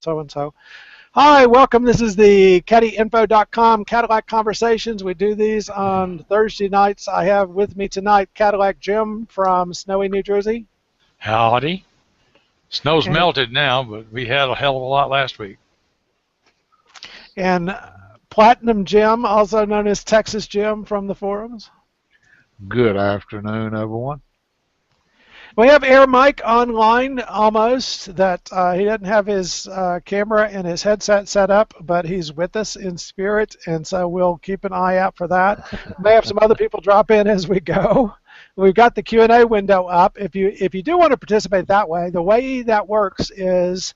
so-and-so. Hi, welcome. This is the CaddyInfo.com Cadillac Conversations. We do these on Thursday nights. I have with me tonight Cadillac Jim from snowy New Jersey. Howdy. Snow's melted now, but we had a hell of a lot last week. And Platinum Jim, also known as Texas Jim from the forums. Good afternoon, everyone. We have Air Mike online almost, that he doesn't have his camera and his headset set up, but he's with us in spirit, and so we'll keep an eye out for that. We may have some other people drop in as we go. We've got the Q&A window up. If you do want to participate that way, the way that works is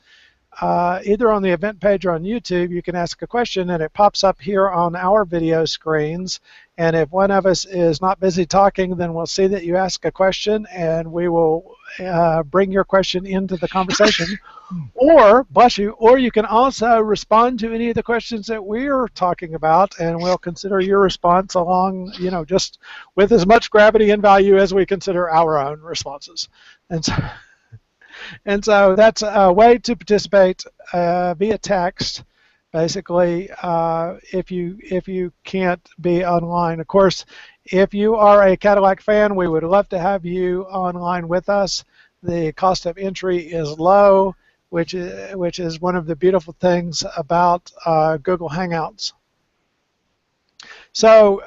either on the event page or on YouTube, you can ask a question and it pops up here on our video screens. And if one of us is not busy talking, then we'll see that you ask a question and we will bring your question into the conversation. Or, bless you, or you can also respond to any of the questions that we're talking about, and we'll consider your response along, just with as much gravity and value as we consider our own responses. And so that's a way to participate via text, basically, if you can't be online. Of course, if you are a Cadillac fan, we would love to have you online with us. The cost of entry is low, which is one of the beautiful things about Google Hangouts. So,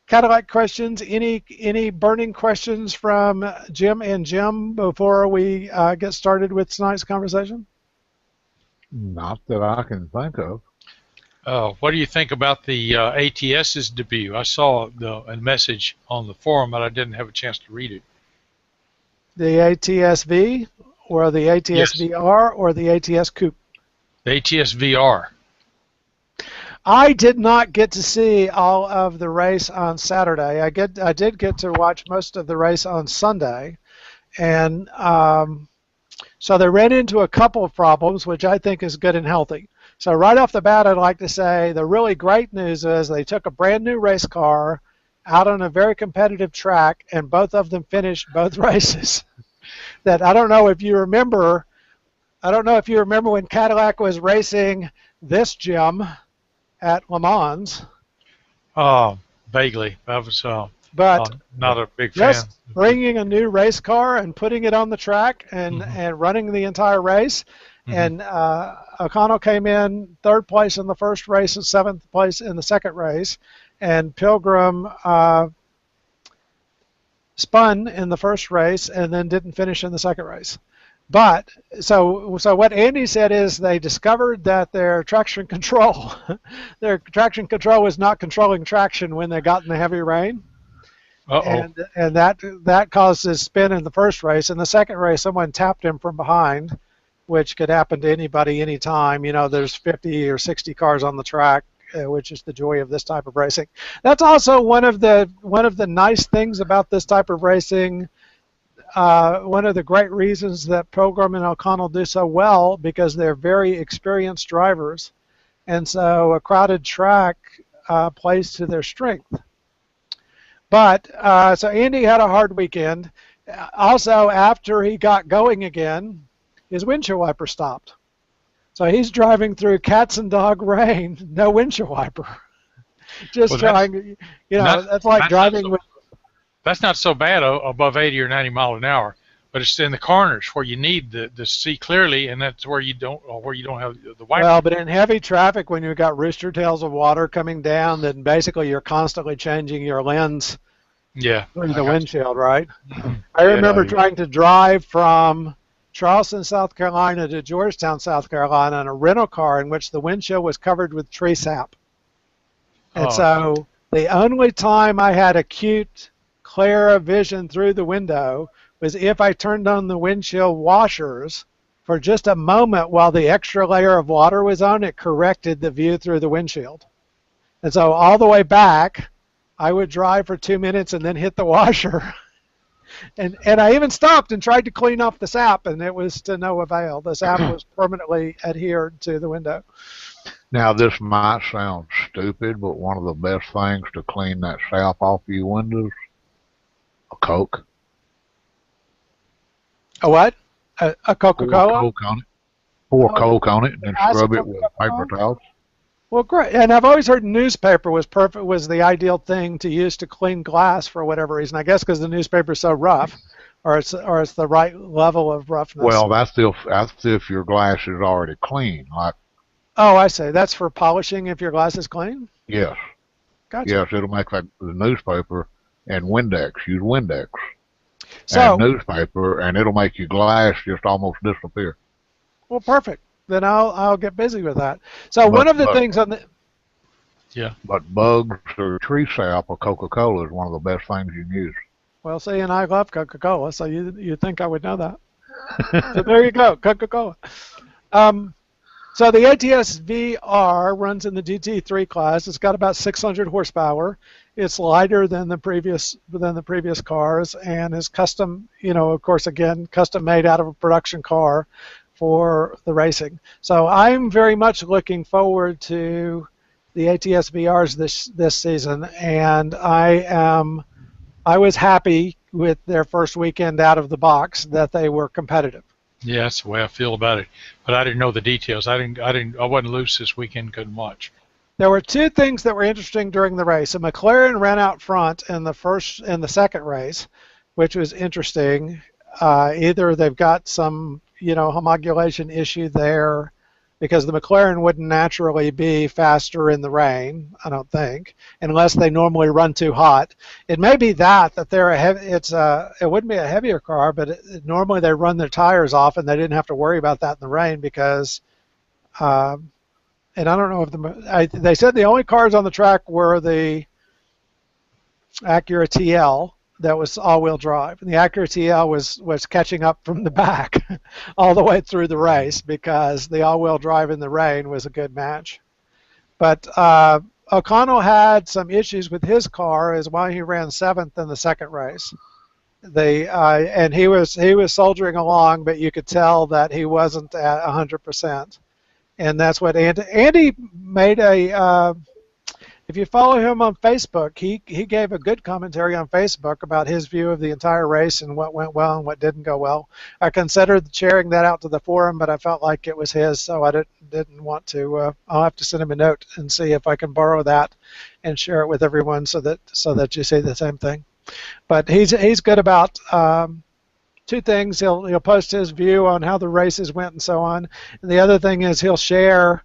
Cadillac questions, any burning questions from Jim and Jim before we get started with tonight's conversation? Not that I can think of. What do you think about the ATS's debut? I saw a message on the forum, but I didn't have a chance to read it. The ATS-V or the ATS-VR or the ATS Coupe? The ATS-VR. I did not get to see all of the race on Saturday. I did get to watch most of the race on Sunday, and so they ran into a couple of problems, which I think is good and healthy. So right off the bat, I'd like to say the really great news is they took a brand new race car out on a very competitive track, and both of them finished both races. That I don't know if you remember when Cadillac was racing this Jim at Le Mans. Vaguely. I was but not a big fan. Just bringing a new race car and putting it on the track and running the entire race. And O'Connell came in third place in the first race and seventh place in the second race. And Pilgrim spun in the first race and then didn't finish in the second race. But so what Andy said is they discovered that their traction control was not controlling traction when they got in the heavy rain. And that caused his spin in the first race. In the second race, someone tapped him from behind, which could happen to anybody anytime. There's 50 or 60 cars on the track, which is the joy of this type of racing. That's also one of the nice things about this type of racing. One of the great reasons that Pilgrim and O'Connell do so well, because they're very experienced drivers, and so a crowded track plays to their strength. But so Andy had a hard weekend. Also, after he got going again, his windshield wiper stopped. So he's driving through cats and dog rain, no windshield wiper. Just trying, that's like driving with. That's not so bad above 80 or 90 miles an hour, but it's in the corners where you need to see clearly, and that's where you don't have the wiper. Well, but in heavy traffic, when you've got rooster tails of water coming down, then basically you're constantly changing your lens through the windshield, right? I remember trying to drive from Charleston, South Carolina to Georgetown, South Carolina in a rental car in which the windshield was covered with tree sap. And so the only time I had acute clear vision through the window was if I turned on the windshield washers for just a moment while the extra layer of water was on. It corrected the view through the windshield. And so all the way back, I would drive for 2 minutes and then hit the washer. And I even stopped and tried to clean off the sap, and it was to no avail. The sap was permanently adhered to the window. Now, this might sound stupid, but one of the best things to clean that sap off your windows, a Coke. A what? A Coca-Cola? Coke on it. Pour Coke on it and then Ice scrub it Coke with paper on? towels. Well, great. And I've always heard newspaper was perfect, was the ideal thing to use to clean glass for whatever reason. I guess because the newspaper is so rough, or it's the right level of roughness. Well, that's if your glass is already clean. Like, Oh, I see. That's for polishing if your glass is clean. yes, Gotcha. yes, it'll make like the newspaper and Windex. Use Windex and So, newspaper, and it'll make your glass just almost disappear. well, perfect. Then I'll get busy with that. So one But of the but things on the Yeah. but bugs or tree sap or Coca-Cola is one of the best things you can use. well, see, and I love Coca-Cola, so you think I would know that. So there you go, Coca-Cola. Um, so the ATS VR runs in the GT3 class. It's got about 600 horsepower. It's lighter than the previous cars, and is custom. Of course, again, custom made out of a production car for the racing. So I'm very much looking forward to the ATS VRs this season, and I was happy with their first weekend out of the box that they were competitive. Yeah, that's the way I feel about it. But I didn't know the details. I wasn't loose this weekend, couldn't watch. There were two things that were interesting during the race. A McLaren ran out front in the second race, which was interesting. Either they've got some homologation issue there, because the McLaren wouldn't naturally be faster in the rain, I don't think, unless they normally run too hot. It may be that they're it wouldn't be a heavier car, but normally they run their tires off and they didn't have to worry about that in the rain because, and I don't know if they said the only cars on the track were the Acura TL that was all-wheel drive, and the Acura TL was catching up from the back all the way through the race because the all-wheel drive in the rain was a good match. But O'Connell had some issues with his car, is why he ran 7th in the second race. And he was soldiering along, but you could tell that he wasn't at 100%. And that's what Andy made a. If you follow him on Facebook, he gave a good commentary on Facebook about his view of the entire race and what went well and what didn't go well. I considered sharing that out to the forum, but I felt like it was his, so I didn't want to. I'll have to send him a note and see if I can borrow that and share it with everyone so that you see the same thing. But he's good about two things. He'll post his view on how the races went and so on. And the other thing is he'll share.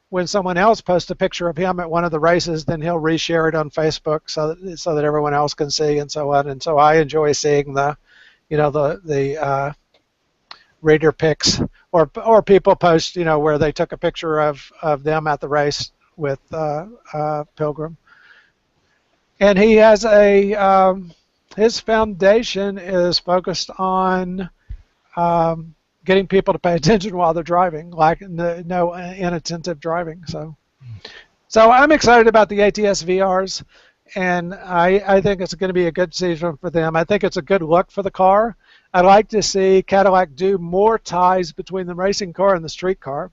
When someone else posts a picture of him at one of the races, then he'll reshare it on Facebook so that everyone else can see and so on. And so I enjoy seeing the reader pics or people post where they took a picture of them at the race with Pilgrim. And he has his foundation is focused on getting people to pay attention while they're driving, like no inattentive driving. So I'm excited about the ATS VRs, and I think it's going to be a good season for them. I think it's a good look for the car. I'd like to see Cadillac do more ties between the racing car and the street car.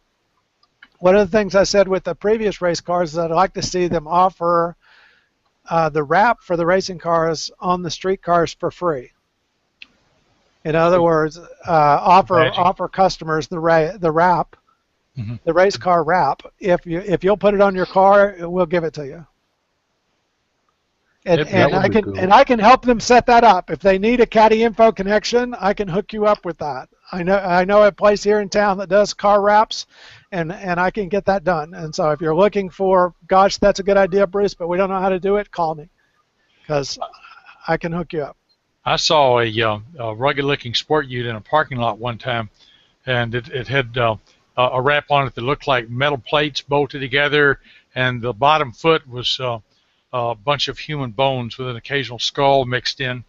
One of the things I said with the previous race cars is I'd like to see them offer the wrap for the racing cars on the street cars for free. In other words, offer customers the wrap, Mm-hmm. the race car wrap. If you'll put it on your car, we'll give it to you. And I can help them set that up. If they need a CaddyInfo connection, I can hook you up with that. I know a place here in town that does car wraps, and I can get that done. And so if you're looking for, gosh, that's a good idea, Bruce, but we don't know how to do it, call me, because I can hook you up. I saw a rugged-looking sport ute in a parking lot one time, and it had a wrap on it that looked like metal plates bolted together, and the bottom foot was a bunch of human bones with an occasional skull mixed in.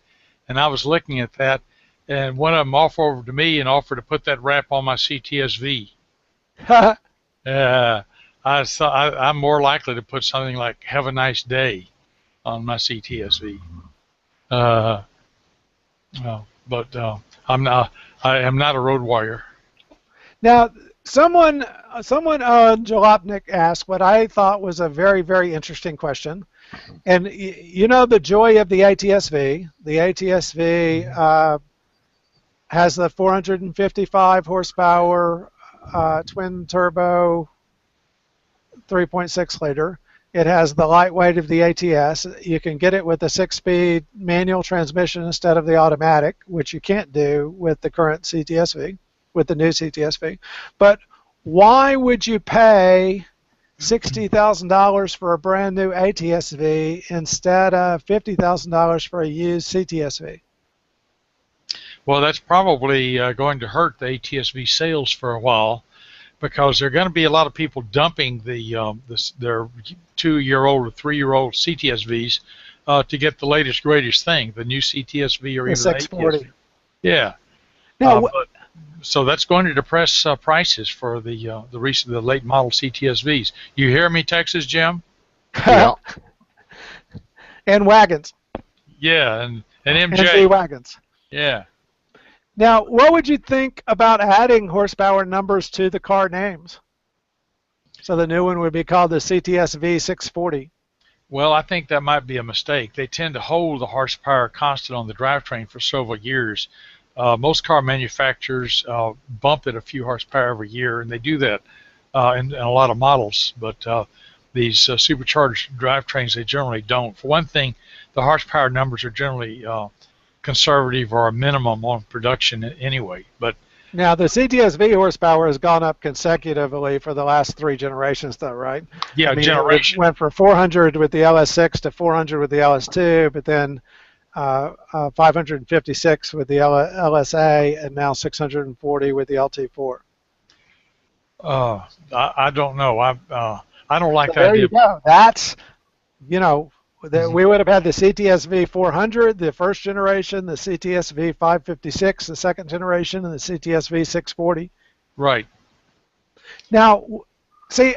And I was looking at that, and one of them offered over to me and offered to put that wrap on my CTSV. I'm more likely to put something like "Have a nice day" on my CTSV. I am not a road warrior. Now, someone on Jalopnik asked what I thought was a very, very interesting question. And the joy of the ATSV. The ATSV has the 455 horsepower twin turbo 3.6 liter. It has the lightweight of the ATS. You can get it with a 6-speed manual transmission instead of the automatic, which you can't do with the current CTSV, with the new CTSV. But why would you pay $60,000 for a brand new ATSV instead of $50,000 for a used CTSV? Well, that's probably going to hurt the ATSV sales for a while, because there are going to be a lot of people dumping their 2-year-old or 3-year-old CTSVs to get the latest greatest thing, the new CTSV or The even 640. the ATSV. Yeah. Now, So that's going to depress prices for the late model CTSVs. You hear me, Texas Jim? Yeah. and wagons. Yeah, and And MJ. G wagons. Yeah. Now, what would you think about adding horsepower numbers to the car names? So the new one would be called the CTSV 640. Well, I think that might be a mistake. They tend to hold the horsepower constant on the drivetrain for several years. Most car manufacturers bump it a few horsepower every year, and they do that in a lot of models. But these supercharged drivetrains, they generally don't. For one thing, the horsepower numbers are generally conservative or a minimum on production anyway. But now the CTSV horsepower has gone up consecutively for the last 3 generations, though, right? Yeah, I mean, generation. It went from 400 with the LS6 to 400 with the LS2, but then 556 with the LSA, and now 640 with the LT4. I don't know. I don't like So the there idea. you go. That's, we would have had the CTSV 400, the first generation, the CTSV 556, the second generation, and the CTSV 640. Right. Now, see,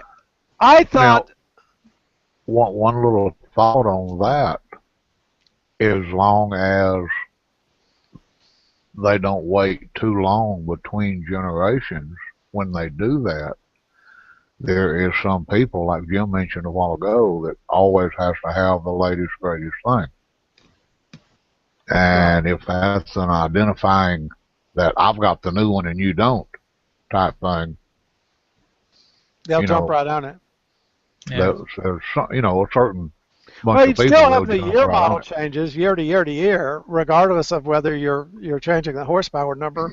I thought... Now, one little thought on that, as long as they don't wait too long between generations when they do that, there is some people, like Jim mentioned a while ago, that always has to have the latest, greatest thing. And if that's an identifying that I've got the new one and you don't type thing, they'll jump right on it. Yeah. there's some, a certain bunch Well, of you'd people still will have the jump year right model on it. changes year to year to year, regardless of whether you're changing the horsepower number.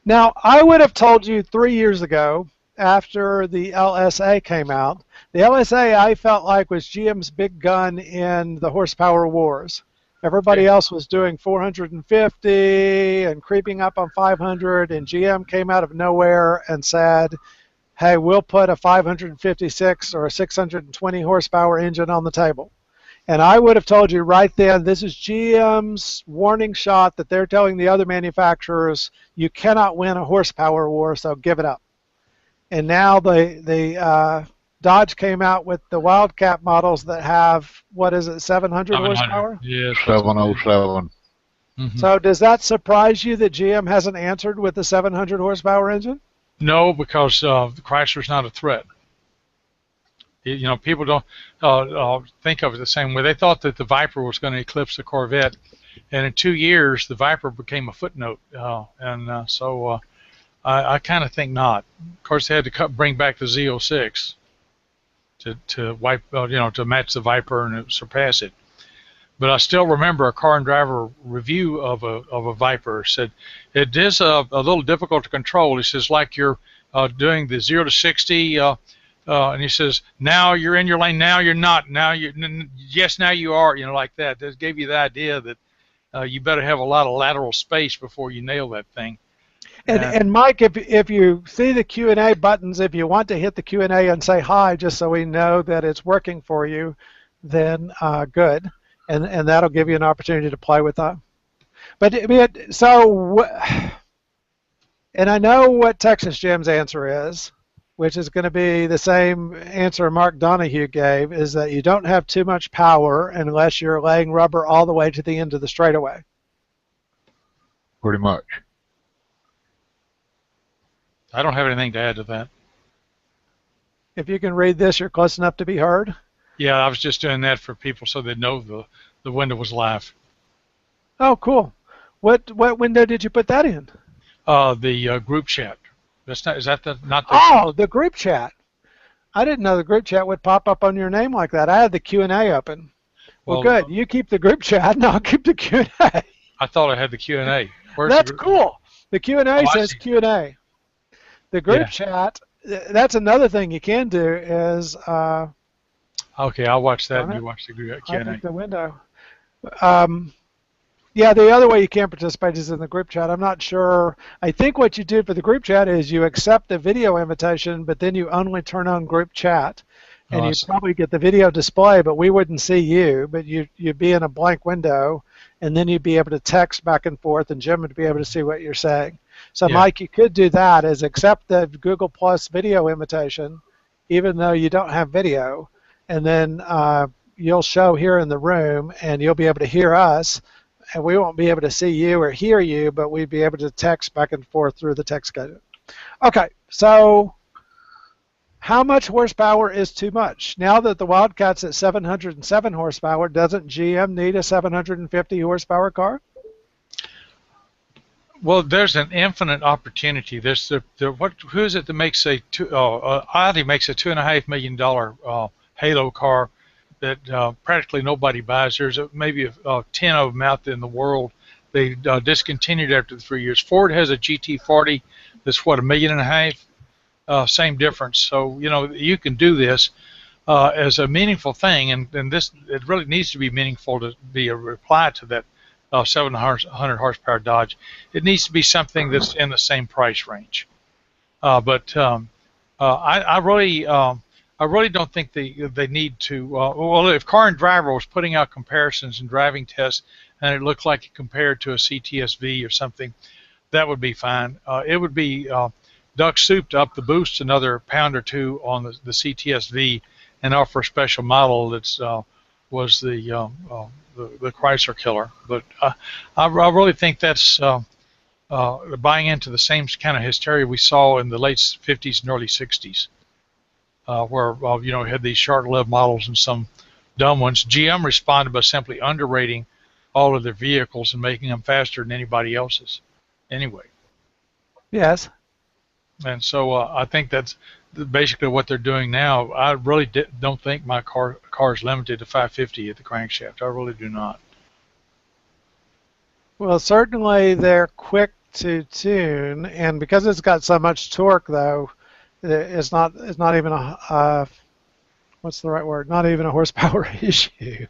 Now, I would have told you 3 years ago, after the LSA came out, the LSA I felt like was GM's big gun in the horsepower wars. Everybody else was doing 450 and creeping up on 500, and GM came out of nowhere and said, hey, we'll put a 556 or a 620 horsepower engine on the table. And I would have told you right then, this is GM's warning shot that they're telling the other manufacturers, you cannot win a horsepower war, so give it up. And now the Dodge came out with the Wildcat models that have, 700 horsepower? Yeah, 707. Mm-hmm. So does that surprise you that GM hasn't answered with the 700 horsepower engine? No, because Chrysler's not a threat. People don't think of it the same way. They thought that the Viper was going to eclipse the Corvette, and in 2 years, the Viper became a footnote. So I kind of think not. Of course, they had to bring back the Z06 to wipe, to match the Viper and surpass it. But I still remember a Car and Driver review of a Viper said it is a little difficult to control. He says, like you're doing the 0 to 60, and he says, now you're in your lane, now you're not, yes, now you are, like that. That gave you the idea that you better have a lot of lateral space before you nail that thing. And Mike, if you see the Q&A buttons, if you want to hit the Q&A and say hi, just so we know that it's working for you, then good. And that'll give you an opportunity to play with that. And I know what Texas Jim's answer is, which is going to be the same answer Mark Donahue gave, is that you don't have too much power unless you're laying rubber all the way to the end of the straightaway. Pretty much. I don't have anything to add to that. If you can read this, you're close enough to be heard. Yeah, I was just doing that for people so they'd know the window was live. Oh, cool. What window did you put that in? The group chat. That's not. Is that the not the? Oh, the group chat. I didn't know the group chat would pop up on your name like that. I had the Q&A open. Well, Well, good. You keep the group chat, and I'll keep the Q&A. I thought I had the Q&A. Where's the That's group? cool. The Oh, Q&A I says see. Q&A. The group Yeah. chat, that's another thing you can do is, Okay, I'll watch that, darn and it, you watch the I Q&A. picked the window. Um, yeah, the other way you can participate is in the group chat. I'm not sure. I think what you do for the group chat is you accept the video invitation, but then you only turn on group chat. Oh, And I you see. probably get the video display, but we wouldn't see you, but you'd be in a blank window, and then you'd be able to text back and forth, and Jim would be able to see what you're saying. So, Yeah. Mike, you could do that is accept the Google Plus video invitation, even though you don't have video, and then you'll show here in the room, and you'll be able to hear us, and we won't be able to see you or hear you, but we'd be able to text back and forth through the text gadget. Okay, so how much horsepower is too much? Now that the Wildcat's at 707 horsepower, doesn't GM need a 750 horsepower car? Well, there's an infinite opportunity. There's who is it that makes Audi makes a $2.5 million Halo car that practically nobody buys. There's maybe 10 of them out there in the world. They discontinued after the 3 years. Ford has a GT40 that's what, $1.5 million. Same difference. So you can do this as a meaningful thing, and this it really needs to be meaningful to be a reply to that 700 horsepower Dodge. It needs to be something that's in the same price range. But I really don't think they need to. Well, if Car and Driver was putting out comparisons and driving tests, and it looked like it compared to a CTSV or something, that would be fine. It would be duck soup to up the boost another pound or two on the CTSV and offer a special model that's was the Chrysler killer. But I really think that's buying into the same kind of hysteria we saw in the late 50s and early 60s, where we had these short-lived models and some dumb ones. GM responded by simply underrating all of their vehicles and making them faster than anybody else's anyway. Yes. And so I think that's basically what they're doing now. I really don't think my car is limited to 550 at the crankshaft. I really do not. Well, certainly they're quick to tune, and because it's got so much torque, though, it's not even a what's the right word? Not even a horsepower issue.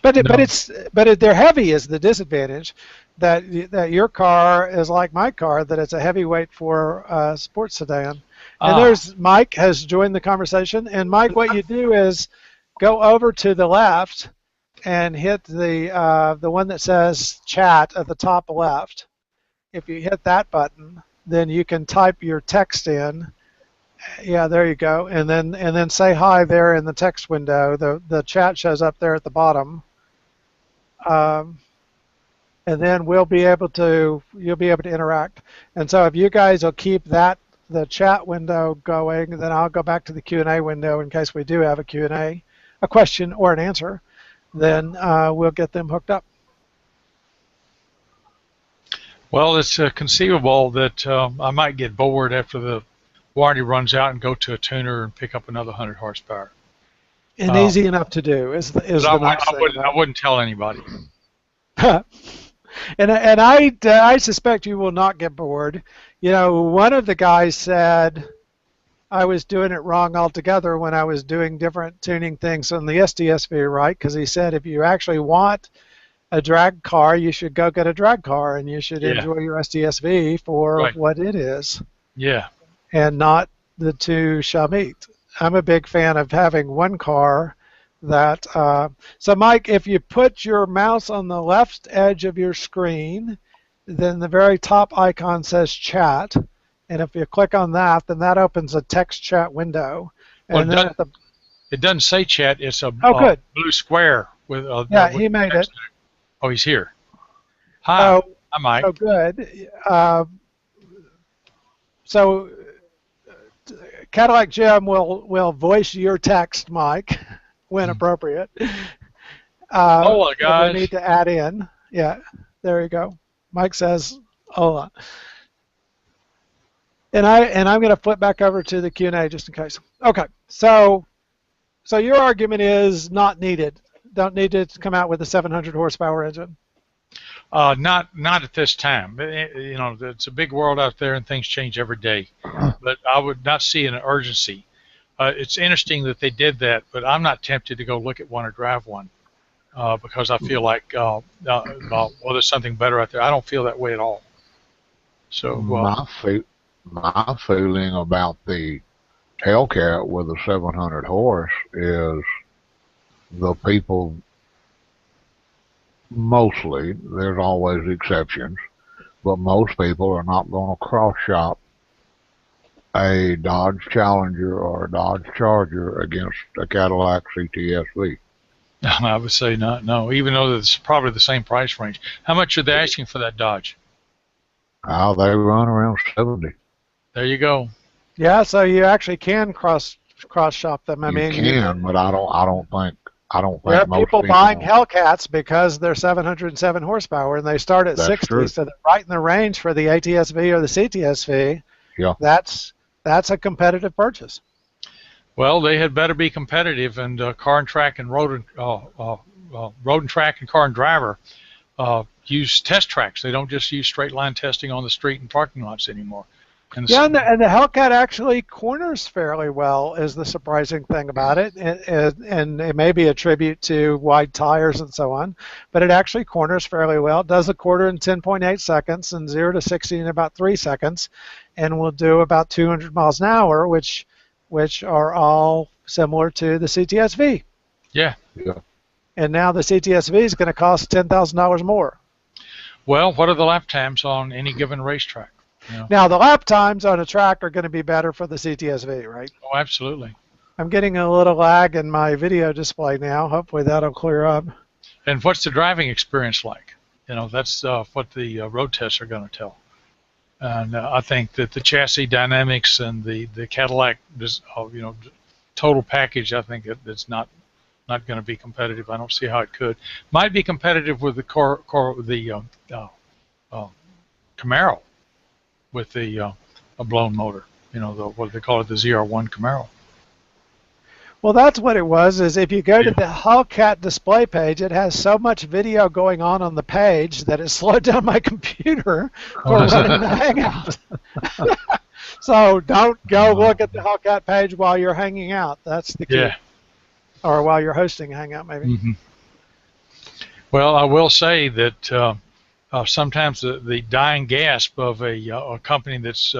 No. They're heavy is the disadvantage. That your car is like my car, that it's a heavyweight for a sports sedan. And Ah, there's Mike has joined the conversation. And Mike, what you do is go over to the left and hit the one that says chat at the top left. If you hit that button, then you can type your text in. Yeah, there you go. And then say hi there in the text window. The chat shows up there at the bottom. Um, and then you'll be able to interact. And so if you guys will keep the chat window going, then I'll go back to the Q&A window in case we do have a Q&A, a question or an answer. Then we'll get them hooked up. well, it's conceivable that I might get bored after the warranty runs out and go to a tuner and pick up another 100 horsepower. And easy enough to do is But the nice thing about I wouldn't tell anybody. it. And I suspect you will not get bored. One of the guys said I was doing it wrong altogether when I was doing different tuning things on the SDSV, right? Because he said if you actually want a drag car, you should go get a drag car, and you should Yeah. enjoy your SDSV for Right. what it is, Yeah. and not the two shall meet. I'm a big fan of having one car that. So, Mike, if you put your mouse on the left edge of your screen, then the very top icon says chat, and if you click on that, then that opens a text chat window. Well, And then at the it doesn't say chat. It's a oh, good, blue square with yeah, with he made it. text. Oh, he's here. Hi. Oh, Hi, Mike. so good. So Cadillac Jim will voice your text, Mike, when appropriate. Hola, If we guys. need to add in, yeah, there you go. Mike says, "Hola." I'm going to flip back over to the Q&A just in case. Okay, so your argument is not needed. Don't need to come out with a 700 horsepower engine. Not at this time. You know, it's a big world out there, and things change every day. But I would not see an urgency. It's interesting that they did that, but I'm not tempted to go look at one or drive one because I feel like, well, there's something better out there. I don't feel that way at all. So, my feeling about the Hellcat with a 700 horse is the people, mostly, there's always exceptions, but most people are not going to cross shop a Dodge Challenger or a Dodge Charger against a Cadillac CTSV. I would say not. No, even though it's probably the same price range. How much are they asking for that Dodge? They run around 70. There you go. Yeah, so you actually can cross shop them. I mean, you can, but I don't think there are most people buying Hellcats because they're 707 horsepower and they start at 60, true. so they're right in the range for the ATSV or the CTSV. Yeah. That's a competitive purchase. Well, they had better be competitive, and Car and Track and Road and Track and Car and Driver use test tracks. They don't just use straight line testing on the street and parking lots anymore. And the Hellcat actually corners fairly well is the surprising thing about it, and it may be a tribute to wide tires and so on, but it actually corners fairly well. It does a quarter in 10.8 seconds and 0 to 60 in about 3 seconds, and will do about 200 miles an hour, which are all similar to the CTSV. Yeah. And now the CTSV is going to cost $10,000 more. Well, what are the lap times on any given racetrack? Yeah. Now, the lap times on a track are going to be better for the CTSV, right? Oh, absolutely. I'm getting a little lag in my video display now. Hopefully that'll clear up. And what's the driving experience like? You know, that's what the road tests are going to tell. And I think that the chassis dynamics and the Cadillac, total package, I think it's not going to be competitive. I don't see how it could. Might be competitive with the Camaro. With a blown motor, what they call it, the ZR1 Camaro. Well, that's what it was, is if you go to the Hellcat display page, it has so much video going on the page that it slowed down my computer for running the Hangout. So don't go look at the Hellcat page while you're hanging out. That's the key. Yeah. Or while you're hosting a Hangout, maybe. Mm-hmm. Well, I will say that sometimes the dying gasp of a company that's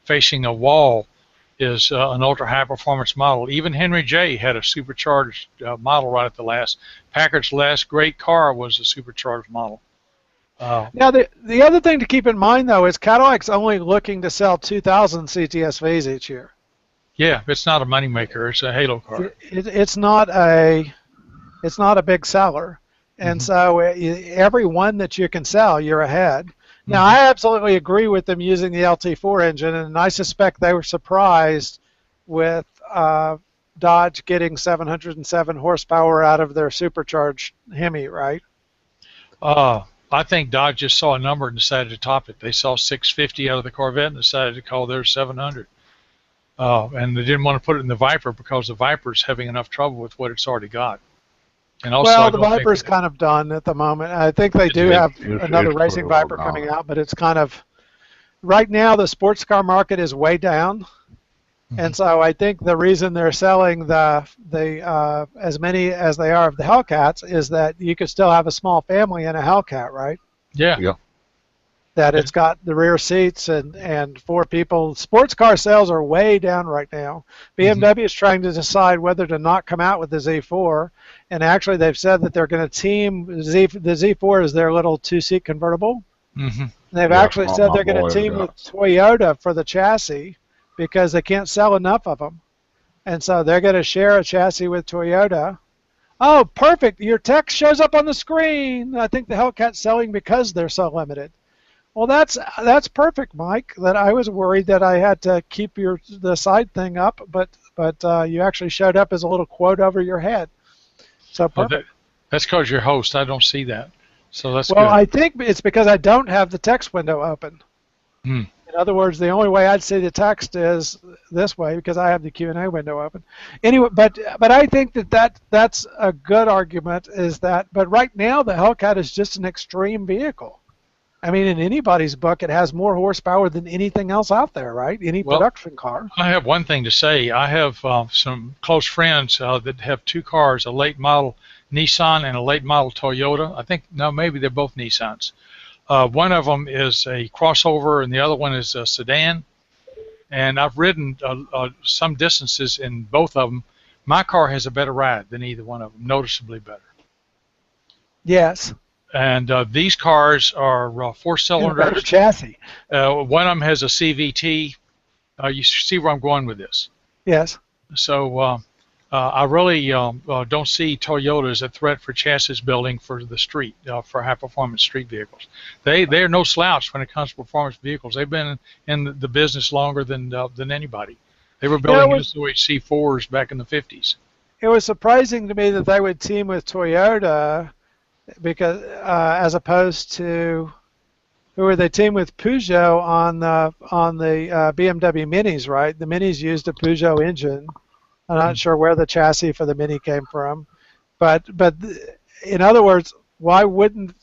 facing a wall is an ultra-high-performance model. Even Henry J. had a supercharged model right at the last. Packard's last great car was a supercharged model. Now, the other thing to keep in mind, though, is Cadillac's only looking to sell 2,000 CTSVs each year. Yeah, it's not a moneymaker. It's a halo car. It's not a big seller. And so every one that you can sell, you're ahead. Now, I absolutely agree with them using the LT4 engine, and I suspect they were surprised with Dodge getting 707 horsepower out of their supercharged Hemi, right? I think Dodge just saw a number and decided to top it. They saw 650 out of the Corvette and decided to call theirs 700. And they didn't want to put it in the Viper because the Viper's having enough trouble with what it's already got. And also, well, the Viper's kind of done at the moment. I think they do have another racing Viper coming out, but it's kind of, right now the sports car market is way down. And so I think the reason they're selling the as many as they are of the Hellcats is that you could still have a small family in a Hellcat, right? Yeah. That it's got the rear seats and 4 people. Sports car sales are way down right now. BMW is trying to decide whether to not come out with the Z4, and actually they've said that they're going to team the Z4 is their little 2-seat convertible. They've actually said they're going to team with Toyota for the chassis because they can't sell enough of them, and so they're going to share a chassis with Toyota. Oh, perfect! Your text shows up on the screen. I think the Hellcat's selling because they're so limited. Well, that's perfect, Mike. That I was worried that I had to keep the side thing up, but you actually showed up as a little quote over your head. So perfect. That's because you're host. I don't see that. So that's well, good. I think it's because I don't have the text window open. In other words, the only way I'd see the text is this way because I have the Q&A window open. Anyway, but I think that's a good argument. Is that? But right now, the Hellcat is just an extreme vehicle. I mean, in anybody's book, it has more horsepower than anything else out there, right? Any Well, production car. I have one thing to say. I have some close friends that have two cars, a late model Nissan and a late model Toyota. I think, no, maybe they're both Nissans. One of them is a crossover and the other one is a sedan. And I've ridden some distances in both of them. My car has a better ride than either one of them, noticeably better. Yes. And these cars are four cylinders. Better chassis. One of them has a CVT. You see where I'm going with this. Yes. So I really don't see Toyota as a threat for chassis building for the street, for high-performance street vehicles. They're no slouch when it comes to performance vehicles. They've been in the business longer than anybody. They were building SOHC 4s back in the 50s. It was surprising to me that they would team with Toyota because as opposed to who were they team with Peugeot on the BMW Minis, right? The Minis used a Peugeot engine. I'm not sure where the chassis for the Mini came from, but in other words, why wouldn't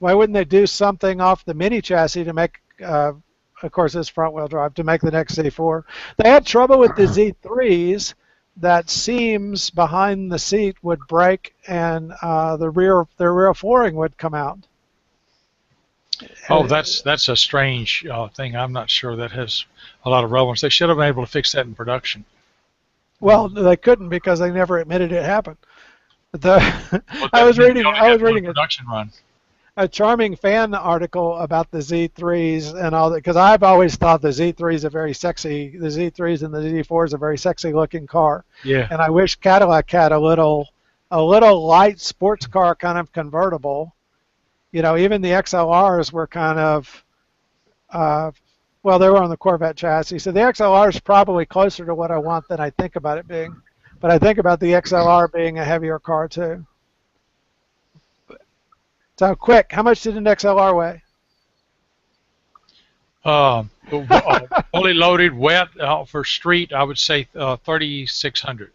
they do something off the Mini chassis to make, of course, it's front-wheel drive to make the next Z4? They had trouble with the Z3s. That seams behind the seat would break, and the rear flooring would come out. Oh, that's a strange thing. I'm not sure that has a lot of relevance. They should have been able to fix that in production. Well, they couldn't because they never admitted it happened. I was reading production run. A charming fan article about the Z3s and all that, because I've always thought the Z3s and the Z4s are a very sexy looking car. Yeah. And I wish Cadillac had a little light sports car kind of convertible. You know, even the XLRs were kind of, well, they were on the Corvette chassis. So the XLR is probably closer to what I want than I think about it being. But I think about the XLR being a heavier car too. So quick, how much did an XLR weigh? Fully loaded, wet for street, I would say 3,600.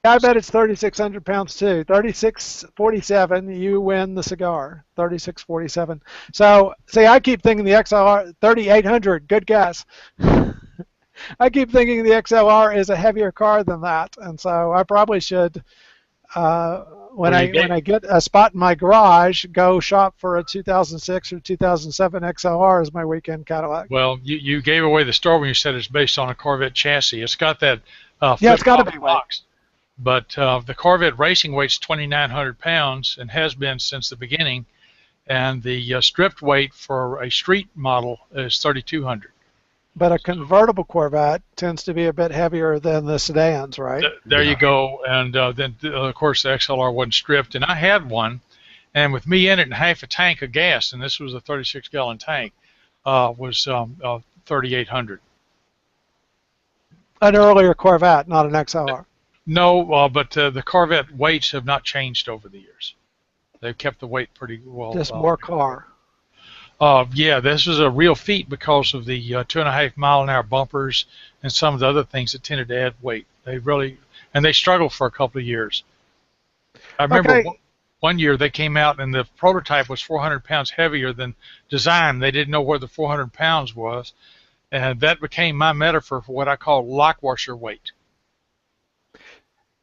Yeah, I bet it's 3,600 pounds too. 3,647. You win the cigar. 3,647. So see, I keep thinking the XLR 3,800. Good guess. I keep thinking the XLR is a heavier car than that, and so I probably should. When I get a spot in my garage, go shop for a 2006 or 2007 XLR as my weekend Cadillac. Well, you gave away the store when you said it's based on a Corvette chassis. It's got that yeah, it's got to be box. But the Corvette racing weight's 2,900 pounds and has been since the beginning, and the stripped weight for a street model is 3,200. But a convertible Corvette tends to be a bit heavier than the sedans, right? There you go. And then, of course, the XLR wasn't stripped. And I had one, and with me in it and half a tank of gas, and this was a 36-gallon tank, was 3,800. An earlier Corvette, not an XLR. No, but the Corvette weights have not changed over the years. They've kept the weight pretty well. Just more car. Yeah, this is a real feat because of the 2.5 mile an hour bumpers and some of the other things that tended to add weight. They struggled for a couple of years. I remember one year they came out and the prototype was 400 pounds heavier than design. They didn't know where the 400 pounds was, and that became my metaphor for what I call lock washer weight.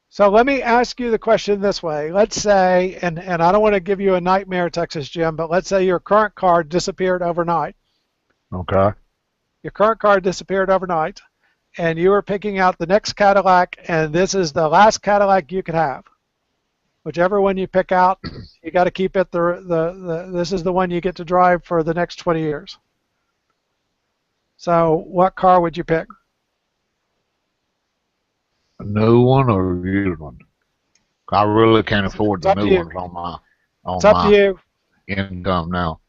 So let me ask you the question this way. Let's say, and I don't want to give you a nightmare, Texas Jim, but let's say your current car disappeared overnight. Okay. Your current car disappeared overnight, and you were picking out the next Cadillac, and this is the last Cadillac you could have. Whichever one you pick out, you got to keep it. This is the one you get to drive for the next 20 years. So what car would you pick? A new one or a used one? I really can't afford the new ones on my income now.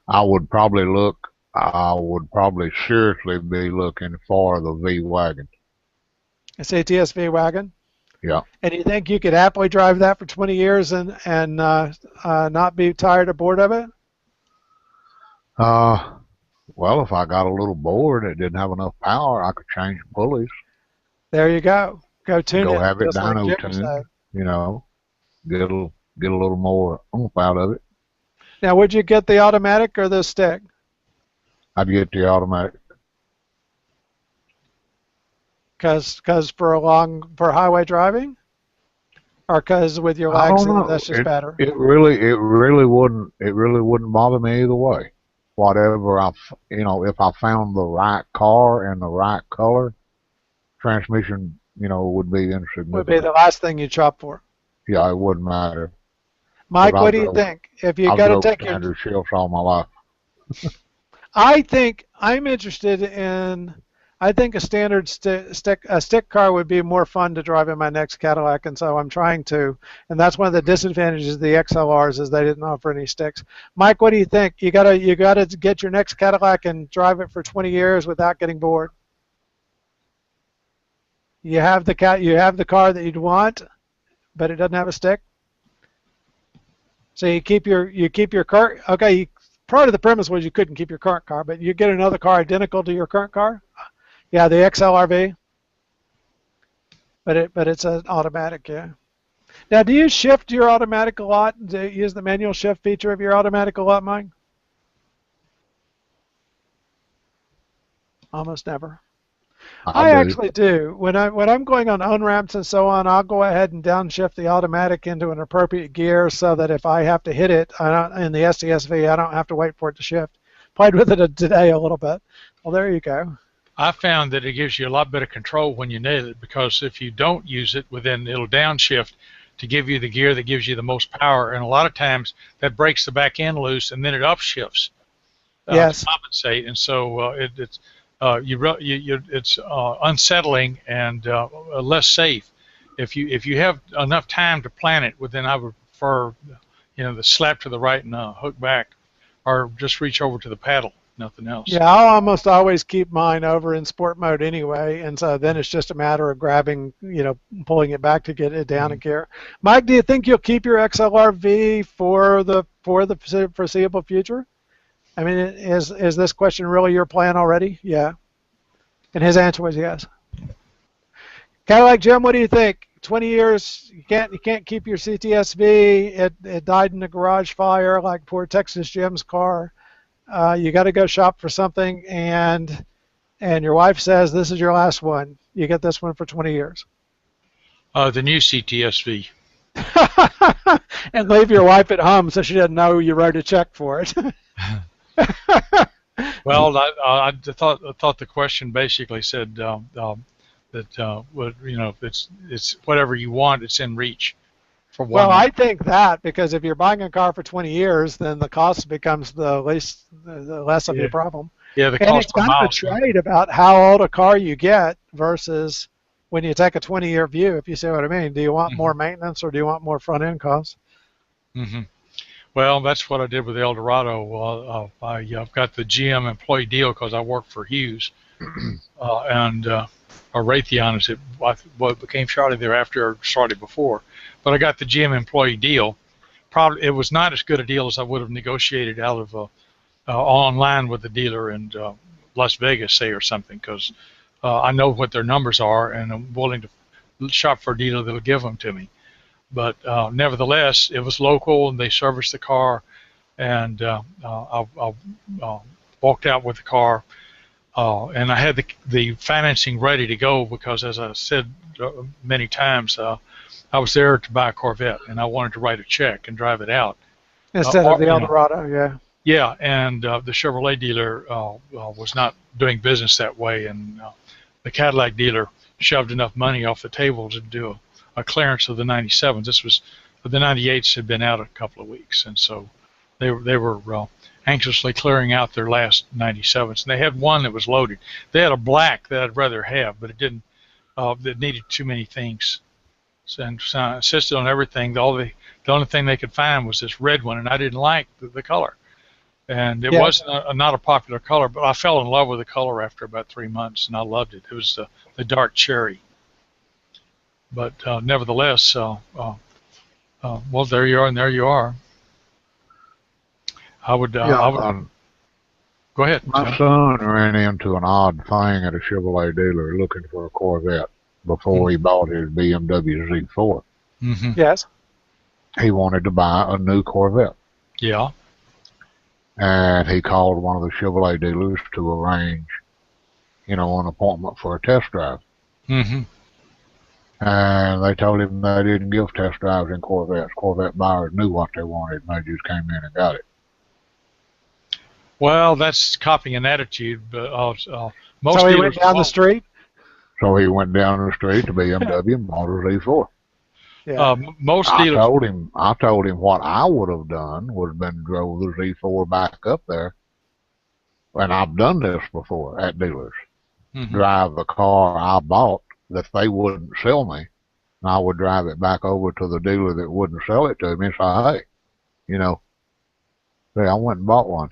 I would probably seriously be looking for the V-Wagon. A CTS V-Wagon? Yeah. And you think you could happily drive that for 20 years and not be tired or bored of it? Well, if I got a little bored and it didn't have enough power, I could change the pulleys, There you go. Go tune go it, have it just like dyno Jim tuned, said. you know, get a little more oomph out of it. Now, would you get the automatic or the stick? I'd get the automatic. Because for highway driving, or because with your I legs don't know. that's just better. It really wouldn't bother me either way. Whatever if I found the right car and the right color, transmission, would be Would be insignificant. the last thing you chop for. Yeah, it wouldn't matter because Mike, what do you think? If you I've got to drove take your, standard shifts all my life. I think I'm interested in. I think a standard stick car would be more fun to drive in my next Cadillac, and so I'm trying to. And that's one of the disadvantages of the XLRs is they didn't offer any sticks. Mike, what do you think? You gotta get your next Cadillac and drive it for 20 years without getting bored. You have the car that you'd want, but it doesn't have a stick. So you keep your car. Okay, part of the premise was you couldn't keep your current car, but you get another car identical to your current car. Yeah, the XLRV, but it's an automatic. Yeah. Now, do you shift your automatic a lot? Do you use the manual shift feature of your automatic a lot, Mike? Almost never. I I do. actually do. When I'm going on on-ramps and so on, I'll go ahead and downshift the automatic into an appropriate gear so that if I have to hit it in the SDSV, I don't have to wait for it to shift. Played with it today a little bit. Well, there you go. I found that it gives you a lot better control when you nail it, because if you don't use it, then it'll downshift to give you the gear that gives you the most power, and a lot of times that breaks the back end loose, and then it upshifts to Yes. compensate, and so it's unsettling and less safe. If you have enough time to plan it, well, then I would prefer the slap to the right and hook back, or just reach over to the paddle, nothing else. Yeah, I'll almost always keep mine over in sport mode anyway, and so then it's just a matter of grabbing, pulling it back to get it down a Mhm. gear. Mike, do you think you'll keep your XLR-V for the foreseeable future? I mean, is this question really your plan already? Yeah, and his answer was yes. Cadillac Jim, what do you think? 20 years, you can't keep your CTSV. It died in a garage fire like poor Texas Jim's car. You got to go shop for something, and your wife says this is your last one. You get this one for 20 years. The new CTSV. And leave your wife at home so she doesn't know you wrote a check for it. Well, I thought the question basically said that it's whatever you want, it's in reach for Well, 1 month. I think that because if you're buying a car for 20 years, then the cost becomes the less of Yeah, your problem. yeah. The And cost it's per kind of a mile is going. trade about how old a car you get versus when you take a 20-year view, if you see what I mean. Do you want more Hmm. maintenance or do you want more front end costs? Hmm. Well, that's what I did with the Eldorado. I've got the GM employee deal because I work for Hughes, and or Raytheon as it became shortly thereafter, or shortly before. But I got the GM employee deal. Probably it was not as good a deal as I would have negotiated out of online with the dealer in Las Vegas, say, or something, because I know what their numbers are, and I'm willing to shop for a dealer that'll give them to me. But nevertheless, it was local, and they serviced the car, and I walked out with the car, and I had the financing ready to go because, as I said many times, I was there to buy a Corvette, and I wanted to write a check and drive it out. Instead of Or the Eldorado, yeah. yeah, and the Chevrolet dealer was not doing business that way, and the Cadillac dealer shoved enough money off the table to do a clearance of the 97s. This was the 98s had been out a couple of weeks, and so they were anxiously clearing out their last 97s. And they had one that was loaded. They had a black that I'd rather have, but it didn't. That needed too many things, so I insisted on everything. The only thing they could find was this red one, and I didn't like the color. And it Yeah. wasn't not a popular color, but I fell in love with the color after about 3 months, and I loved it. It was the dark cherry. But nevertheless, well, there you are, and there you are. I would, Yeah, I would, Go ahead, My Jim. son ran into an odd thing at a Chevrolet dealer looking for a Corvette before he bought his BMW Z4. Mm-hmm. Yes. He wanted to buy a new Corvette, Yeah. and he called one of the Chevrolet dealers to arrange, an appointment for a test drive. Mm-hmm. And they told him they didn't give test drives in Corvettes. Corvette buyers knew what they wanted, and they just came in and got it. Well, that's copying an attitude, but most So he dealers went down the won't. street. So he went down the street to BMW and bought a Z4. Yeah. Most I dealers. told him what I would have done would have been drove the Z4 back up there, and I've done this before at dealers. Mm-hmm. Drive the car I bought that they wouldn't sell me, and I would drive it back over to the dealer that wouldn't sell it to me and say, hey, say I went and bought one.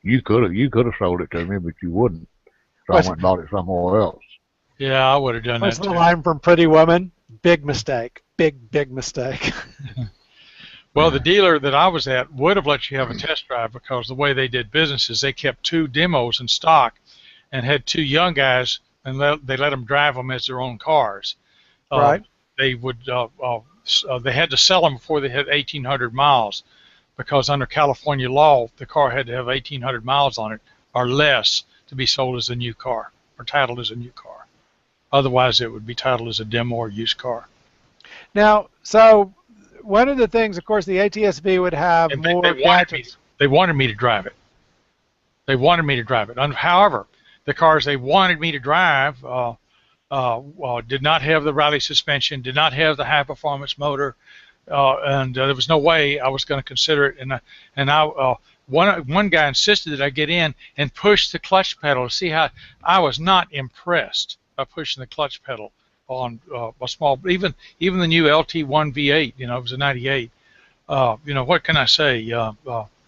You could have sold it to me, but you wouldn't. So I What's, went and bought it somewhere else. Yeah, I would have done what's that the too. line from Pretty Woman? Big mistake. Big mistake. Well, the dealer that I was at would have let you have a test drive because the way they did business is they kept 2 demos in stock and had 2 young guys, and they let them drive them as their own cars. Right. They would they had to sell them before they had 1,800 miles because under California law, the car had to have 1,800 miles on it or less to be sold as a new car or titled as a new car. Otherwise, it would be titled as a demo or used car. Now, so one of the things, of course, the ATS-V would have And more they gadgets. wanted me to drive it. They wanted me to drive it. However, the cars they wanted me to drive did not have the rally suspension, did not have the high performance motor, and there was no way I was going to consider it. One guy insisted that I get in and push the clutch pedal to see how. I was not impressed by pushing the clutch pedal on a small, even the new LT1 V8. It was a '98. What can I say?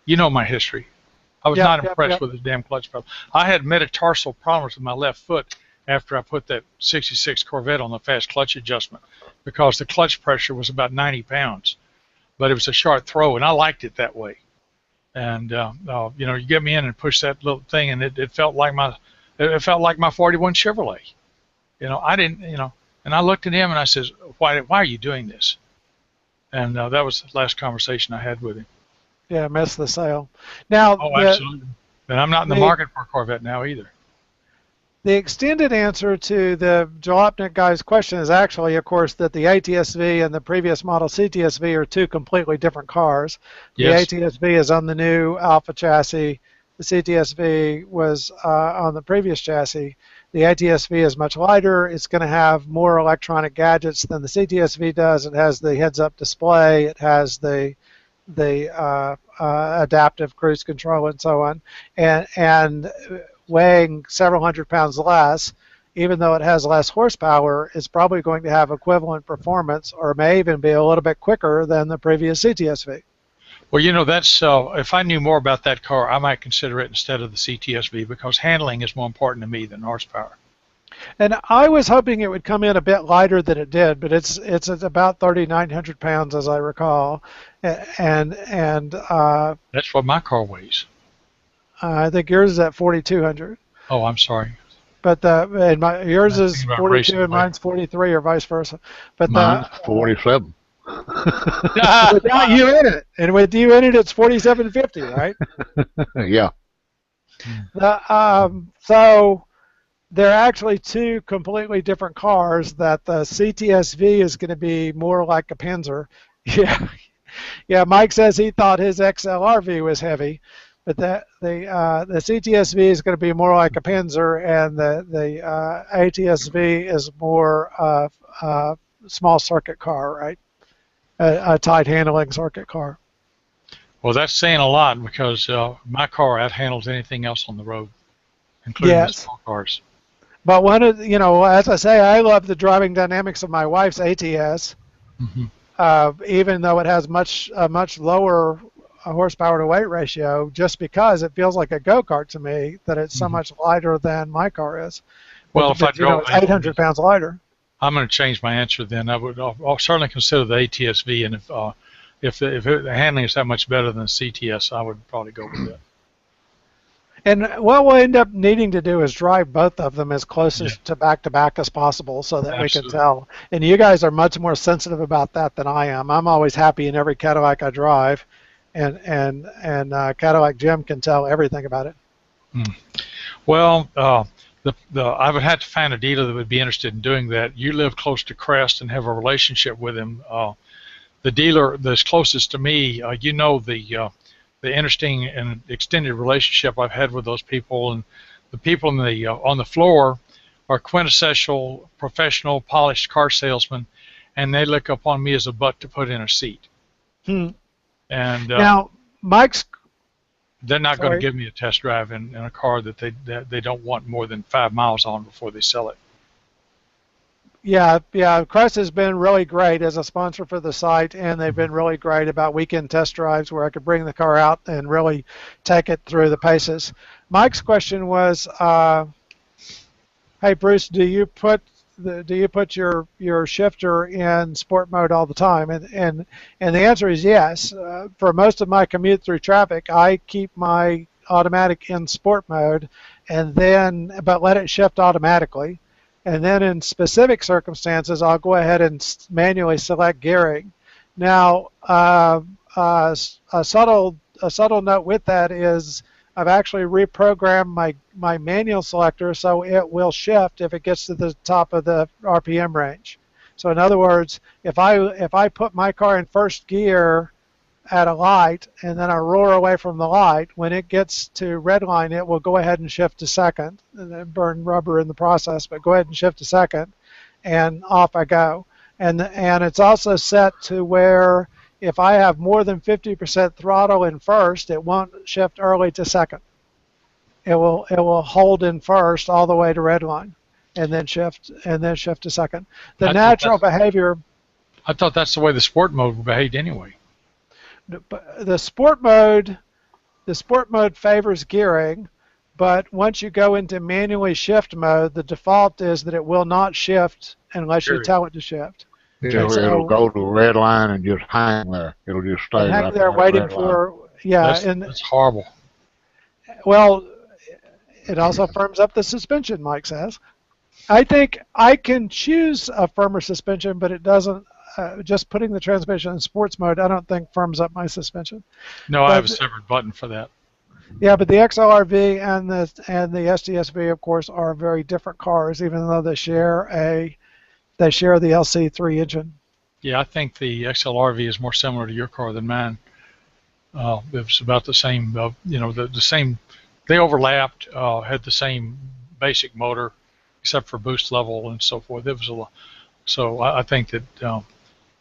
My history. I was not impressed with the damn clutch pedal. I had metatarsal problems with my left foot after I put that 66 Corvette on the fast clutch adjustment because the clutch pressure was about 90 pounds. But it was a sharp throw, and I liked it that way. And, you get me in and push that little thing, and it felt like my 41 Chevrolet. I didn't, and I looked at him and I says, why are you doing this? And that was the last conversation I had with him. Yeah, missed the sale. Now, absolutely. And I'm not in the market for a Corvette now either. The extended answer to the Jalopnik guy's question is actually, of course, that the ATS-V and the previous model CTS-V are 2 completely different cars. Yes. The ATS-V is on the new Alpha chassis. The CTS-V was on the previous chassis. The ATS-V is much lighter. It's going to have more electronic gadgets than the CTS-V does. It has the heads-up display. It has the adaptive cruise control and so on. And weighing several hundred pounds less, even though it has less horsepower, it's probably going to have equivalent performance or may even be a little bit quicker than the previous CTS-V. Well, that's if I knew more about that car, I might consider it instead of the CTS-V because handling is more important to me than horsepower. And I was hoping it would come in a bit lighter than it did, but it's at about 3,900 pounds as I recall, and that's what my car weighs. I think yours is at 4,200. Oh, I'm sorry. But yours is 42 and mine's 43, or vice versa. But mine's 47. Without you in it, and with you in it, it's 4750, right? Yeah. So they're actually 2 completely different cars. That the CTS-V is going to be more like a Panzer. Yeah. Mike says he thought his XLR-V was heavy, but the CTS-V is going to be more like a Panzer, and the ATS-V is more small circuit car, right? A tight handling circuit car. Well, that's saying a lot because my car outhandles anything else on the road, including the small cars. But one of as I say, I love the driving dynamics of my wife's ATS, even though it has a much lower horsepower to weight ratio, just because it feels like a go-kart to me that it's so much lighter than my car is. Well, if I drove, it's 800 pounds lighter. I'm going to change my answer then. I'll certainly consider the ATS-V, and if the handling is that much better than the CTS, I would probably go with that. And what we'll end up needing to do is drive both of them as close Yeah, as to back as possible so that we can absolutely. tell. And you guys are much more sensitive about that than I am. I'm always happy in every Cadillac I drive, and Cadillac Jim can tell everything about it. Hmm. Well, I would have to find a dealer that would be interested in doing that. You live close to Crest and have a relationship with him. The dealer that's closest to me, you know the interesting and extended relationship I've had with those people, and the people on the floor are quintessential professional polished car salesmen, and they look upon me as a butt to put in a seat. Hmm. And Now, Mike's they're not going to sorry. give me a test drive in a car that they don't want more than 5 miles on before they sell it. Yeah. Crest has been really great as a sponsor for the site, and they've Mhm. been really great about weekend test drives where I could bring the car out and really take it through the paces. Mike's question was, hey Bruce, do you put your shifter in sport mode all the time? And the answer is yes. For most of my commute through traffic, I keep my automatic in sport mode, and then but let it shift automatically. And then in specific circumstances, I'll go ahead and manually select gearing. Now, a subtle note with that is I've actually reprogrammed my manual selector so it will shift if it gets to the top of the RPM range. So in other words, if I put my car in first gear at a light and then I roar away from the light, when it gets to red line, it will go ahead and shift to second and then burn rubber in the process, but go ahead and shift to second and off I go. And it's also set to where if I have more than 50% throttle in first, it won't shift early to second. It will hold in first all the way to red line, and then shift to second. The I thought natural that's behavior, I thought that's the way the sport mode behaved anyway. the sport mode, the sport mode favors gearing, but once you go into manually shift mode, the default is that it will not shift unless you Period. tell it to shift. And It'll so go to a red line and just hang there. It'll just and stay hang right there there at waiting red line. for yeah, That's and that's horrible. well, it also firms up the suspension, Mike says. I think I can choose a firmer suspension, but it doesn't. Just putting the transmission in sports mode, I don't think firms up my suspension. No, I have a But separate button for that. yeah, but the XLRV and the STSV, of course, are very different cars, even though they share the LC3 engine. Yeah, I think the XLRV is more similar to your car than mine. It was about the same, the same. They overlapped, had the same basic motor, except for boost level and so forth. It was so I think that the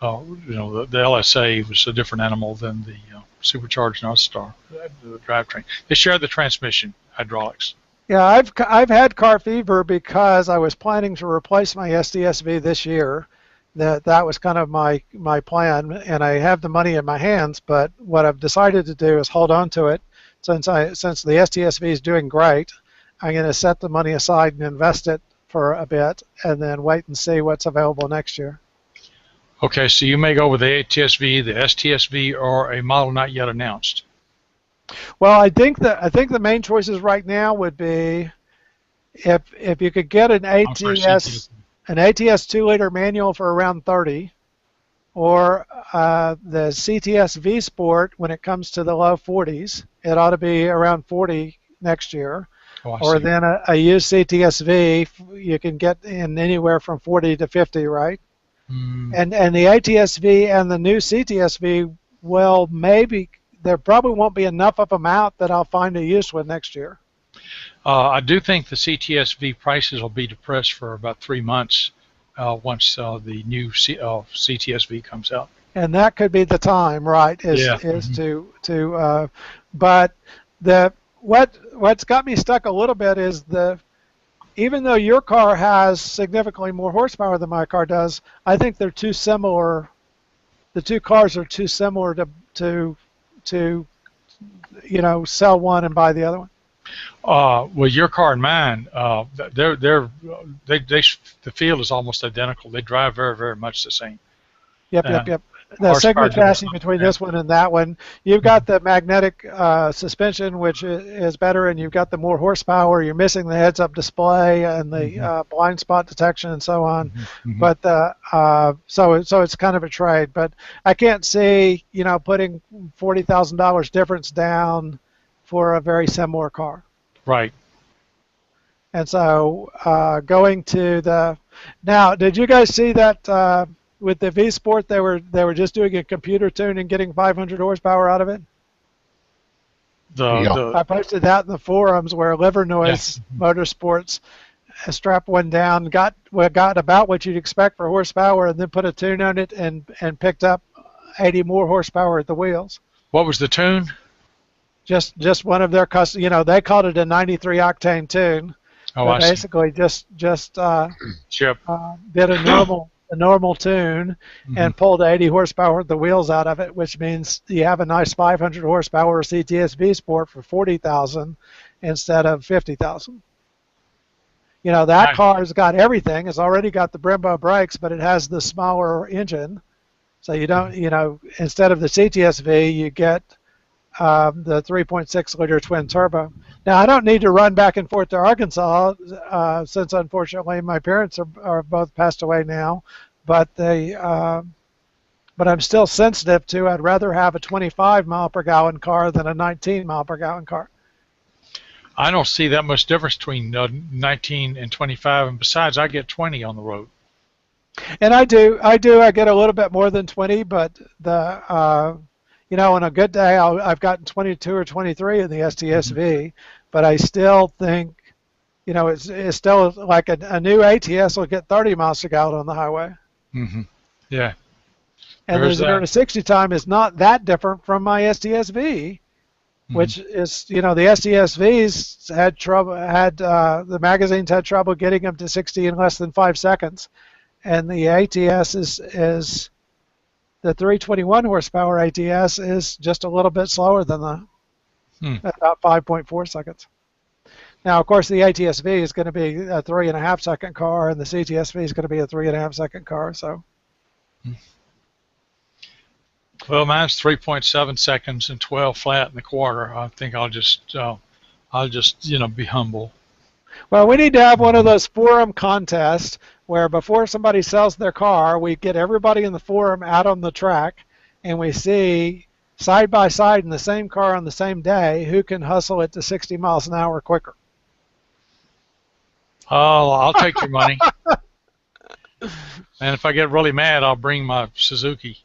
LSA was a different animal than the supercharged North Star, the drivetrain. They share the transmission hydraulics. Yeah, I've had car fever because I was planning to replace my STSV this year. That was kind of my plan, and I have the money in my hands. But what I've decided to do is hold on to it, since the STSV is doing great. I'm going to set the money aside and invest it for a bit, and then wait and see what's available next year. Okay, so you may go with the ATSV, the STSV, or a model not yet announced. Well, I think the main choices right now would be if you could get I'm sorry, CTSV. an ATS 2-liter manual for around 30, or the CTS V Sport when it comes to the low 40s. It ought to be around 40 next year. Oh, I Or see. then a used CTS-V you can get in anywhere from 40 to 50, right? Mm, And the ATS-V and the new CTS-V, well, maybe there probably won't be enough of them out that I'll find a use with next year. I do think the CTSV prices will be depressed for about 3 months once the new CTSV comes out. And that could be the time, right? Is Yeah. is but the what's got me stuck a little bit is even though your car has significantly more horsepower than my car does, I think they're too similar. The two cars are too similar to sell one and buy the other one. Well, your car and mine, the field is almost identical. They drive very, very much the same. Yep, Uh, yep, yep. the horsepower Sigma chassis difference. between this one and that one. You've got the magnetic suspension, which is better, and you've got the more horsepower. You're missing the heads-up display and the blind spot detection and so on. But so it's kind of a trade. But I can't see putting $40,000 difference down for a very similar car. Right. And so going to the now, did you guys see that? With the V Sport, they were just doing a computer tune and getting 500 horsepower out of it. I posted that in the forums where Livernoise Motorsports strapped one down, got about what you'd expect for horsepower, and then put a tune on it and picked up 80 more horsepower at the wheels. What was the tune? Just one of their custom. They called it a 93 octane tune. Oh, I basically see. just Chip. did a normal tune and pulled 80 horsepower at the wheels out of it, which means you have a nice 500 horsepower CTS-V Sport for 40,000 instead of 50,000. That car's got everything. It's already got the Brembo brakes, but it has the smaller engine. So you don't, instead of the CTS-V, you get the 3.6 liter twin turbo. Now I don't need to run back and forth to Arkansas since unfortunately my parents are both passed away now, but I'm still sensitive to. I'd rather have a 25 mile per gallon car than a 19 mile per gallon car. I don't see that much difference between 19 and 25, and besides, I get 20 on the road. And I do. I get a little bit more than 20, but on a good day, I've gotten 22 or 23 in the STS-V, but I still think, it's still like a new ATS will get 30 miles per gallon on the highway. Yeah. And the 0 to 60 time is not that different from my STS-V, which is, the STS-Vs had trouble, the magazines had trouble getting them to 60 in less than 5 seconds. And the ATS is the 321 horsepower ATS is just a little bit slower than about 5.4 seconds. Now, of course, the ATS-V is going to be a 3.5 second car, and the CTS-V is going to be a 3.5 second car. So, well, mine's 3.7 seconds and 12 flat in the quarter. I think I'll just be humble. Well, we need to have one of those forum contests where before somebody sells their car, we get everybody in the forum out on the track, and we see side by side in the same car on the same day who can hustle it to 60 miles an hour quicker. Oh, I'll take your money. And if I get really mad, I'll bring my Suzuki.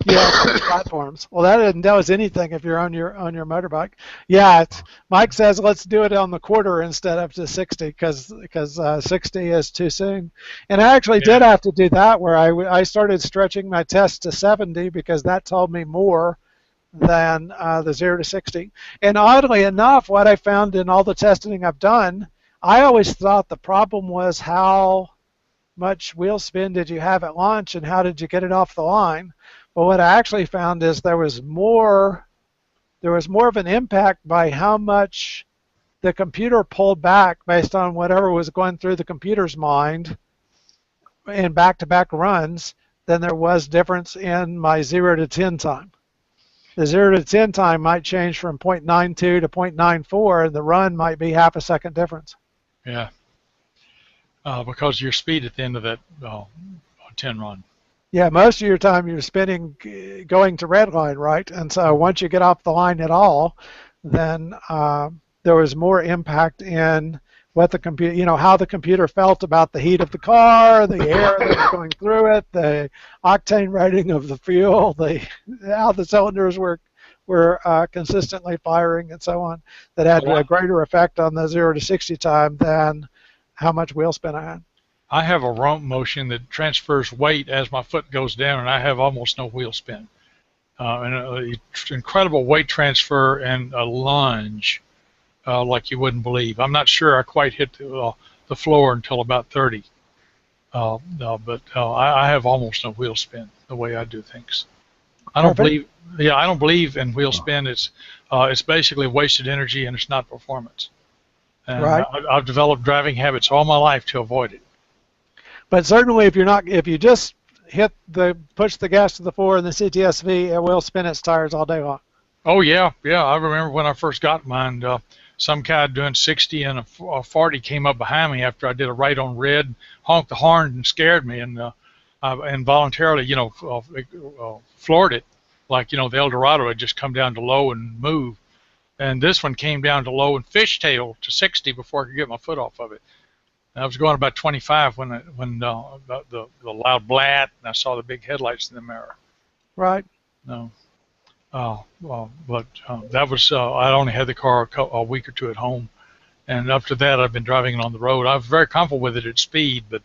Yeah, platforms. Well, that doesn't tell us anything if you're on your motorbike. Yeah, Mike says let's do it on the quarter instead of to 60 because 60 is too soon. And I actually did have to do that where I started stretching my test to 70 because that told me more than the 0 to 60. And oddly enough, what I found in all the testing I've done, I always thought the problem was how much wheel spin did you have at launch and how did you get it off the line. But what I actually found is there was more of an impact by how much the computer pulled back based on whatever was going through the computer's mind in back-to-back runs than there was difference in my 0 to 10 time. The 0 to 10 time might change from 0.92 to 0.94, and the run might be half a second difference. Yeah, because your speed at the end of that 10 run. Yeah, most of your time you're spending going to red line, right? And so once you get off the line at all, then there was more impact in what the computer, how the computer felt about the heat of the car, the air that was going through it, the octane rating of the fuel, how the cylinders were consistently firing, and so on. That had a greater effect on the 0 to 60 time than how much wheel spin I had. I have a rump motion that transfers weight as my foot goes down, and I have almost no wheel spin. And an incredible weight transfer and a lunge like you wouldn't believe. I'm not sure I quite hit the floor until about 30. But I have almost no wheel spin the way I do things. I don't believe in wheel spin. It's basically wasted energy and it's not performance. And right. I've developed driving habits all my life to avoid it. But certainly, if you push the gas to the floor in the CTSV, it will spin its tires all day long. Oh yeah, yeah. I remember when I first got mine. Some guy doing 60 and a 40 came up behind me after I did a right on red, honked the horn and scared me, and I involuntarily, floored it, like the El Dorado had just come down to low and move, and this one came down to low and fishtail to 60 before I could get my foot off of it. And I was going about 25 when the loud blat, and I saw the big headlights in the mirror. Right. No. But that was I only had the car a week or two at home, and up to that I've been driving it on the road. I was very comfortable with it at speed, but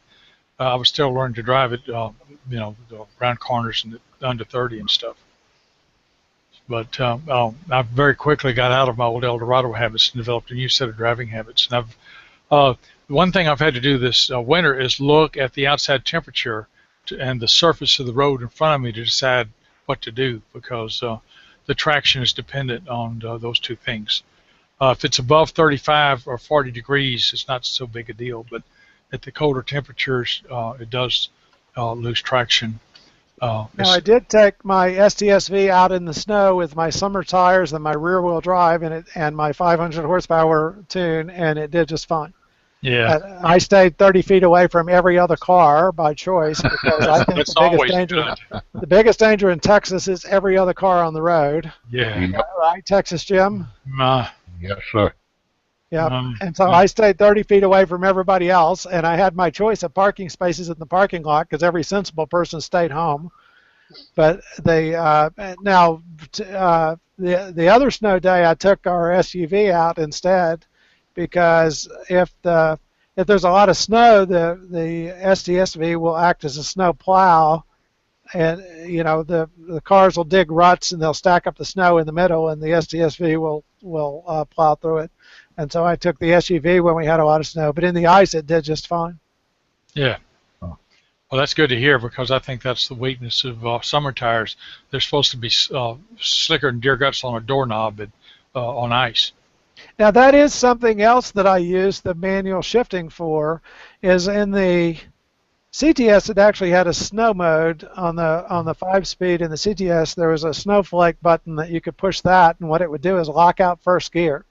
I was still learning to drive it, around corners and under 30 and stuff. But I very quickly got out of my old El Dorado habits and developed a new set of driving habits. And one thing I've had to do this winter is look at the outside temperature and the surface of the road in front of me to decide what to do, because the traction is dependent on those two things. If it's above 35 or 40 degrees, it's not so big a deal, but at the colder temperatures, it does lose traction. Now, I did take my STSV out in the snow with my summer tires and my rear-wheel drive and my 500 horsepower tune, and it did just fine. Yeah. I stayed 30 feet away from every other car by choice, because I think the biggest danger in Texas is every other car on the road. Yeah. Right, Texas Jim? Yes, sir. Yeah. And so I stayed 30 feet away from everybody else, and I had my choice of parking spaces in the parking lot because every sensible person stayed home. But the other snow day, I took our SUV out instead, because if there's a lot of snow, the STSV will act as a snow plow, and the cars will dig ruts and they'll stack up the snow in the middle, and the STSV will plow through it. And so I took the SUV when we had a lot of snow, but in the ice it did just fine. Yeah. Well, that's good to hear, because I think that's the weakness of summer tires. They're supposed to be slicker than deer guts on a doorknob on ice. Now that is something else that I use the manual shifting for. Is in the CTS it actually had a snow mode on the 5-speed. In the CTS there was a snowflake button that you could push that, and what it would do is lock out first gear,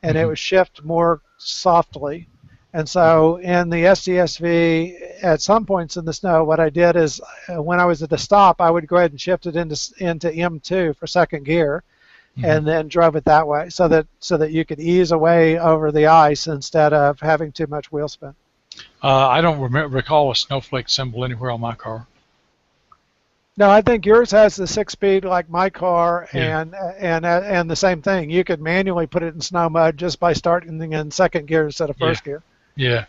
and it would shift more softly. And so in the STSV, at some points in the snow, what I did is when I was at the stop, I would go ahead and shift it into M2 for second gear, and then drove it that way, so that you could ease away over the ice instead of having too much wheel spin. I don't recall a snowflake symbol anywhere on my car. No, I think yours has the 6-speed like my car, and the same thing. You could manually put it in snow mode just by starting in second gear instead of first gear. Yeah.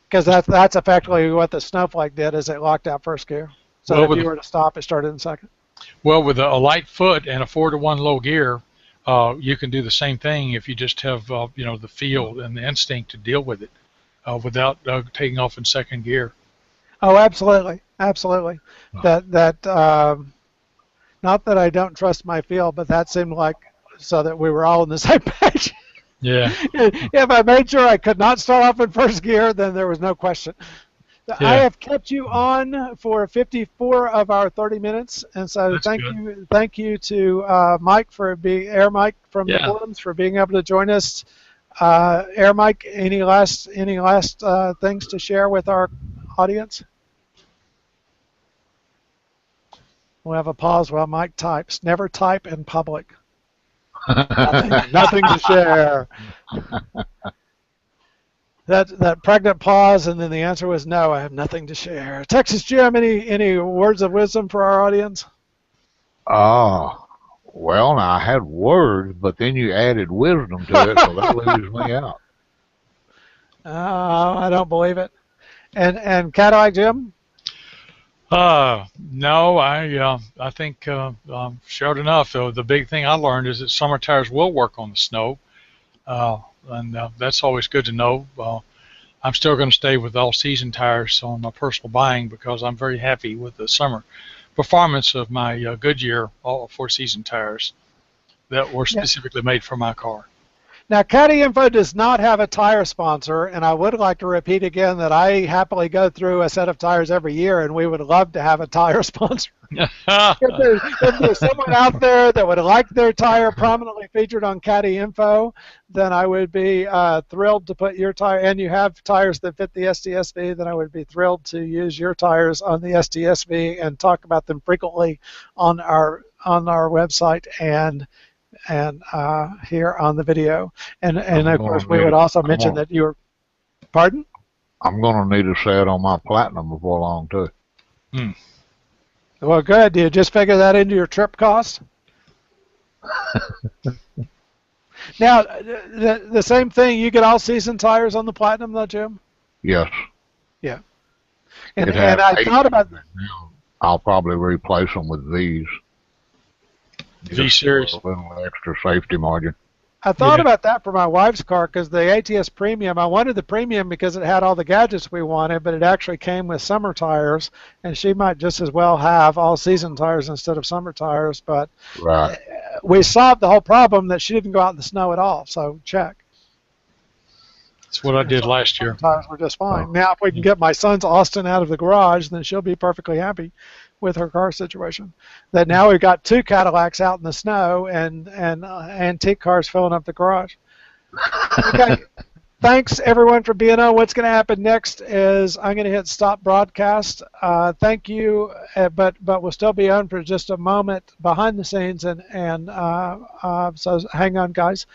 Because that's effectively what the snowflake did, is it locked out first gear. So if you were to stop, it started in second. Well, with a light foot and a 4-to-1 low gear, you can do the same thing if you just have the feel and the instinct to deal with it without taking off in second gear. Oh, absolutely. That not that I don't trust my feel, but that seemed like so that we were all on the same page. Yeah. If I made sure I could not start off in first gear, then there was no question. Yeah. I have kept you on for 54 of our 30 minutes, and so thank you to Mike Air Mike from the forums for being able to join us. Air Mike, any last things to share with our audience? We'll have a pause while Mike types. Never type in public. Nothing to share. That pregnant pause, and then the answer was no, I have nothing to share. Texas Jim, any words of wisdom for our audience? Well, I had words, but then you added wisdom to it, so that leaves me out. I don't believe it. And Cadillac Jim? No, I think sure enough, though, the big thing I learned is that summer tires will work on the snow. And that's always good to know. I'm still going to stay with all-season tires on my personal buying because I'm very happy with the summer performance of my Goodyear all 4-season tires that were specifically made for my car. Now, CaddyInfo does not have a tire sponsor, and I would like to repeat again that I happily go through a set of tires every year, and we would love to have a tire sponsor. If there's someone out there that would like their tire prominently featured on CaddyInfo, then I would be thrilled to put your tire, and you have tires that fit the STSV, then I would be thrilled to use your tires on the STSV and talk about them frequently on our website and here on the video. And of course, we would also mention that you were, pardon? I'm going to need to say it on my Platinum before long, too. Well, good. Do you just figure that into your trip cost? Now, the same thing, you get all-season tires on the Platinum, though, Jim? Yes. Yeah. And I thought about... I'll probably replace them with V's. V-Series. A little extra safety margin. I thought about that for my wife's car because the ATS Premium, I wanted the Premium because it had all the gadgets we wanted, but it actually came with summer tires, and she might just as well have all-season tires instead of summer tires, but right. We solved the whole problem that she didn't go out in the snow at all, so check. That's what I did last year. Tires were just fine. Now, if we can get my son's Austin out of the garage, then she'll be perfectly happy with her car situation. That now we've got 2 Cadillacs out in the snow and antique cars filling up the garage. Okay. Thanks everyone for being on. What's going to happen next is I'm going to hit stop broadcast. Thank you, but we'll still be on for just a moment behind the scenes, and so hang on, guys.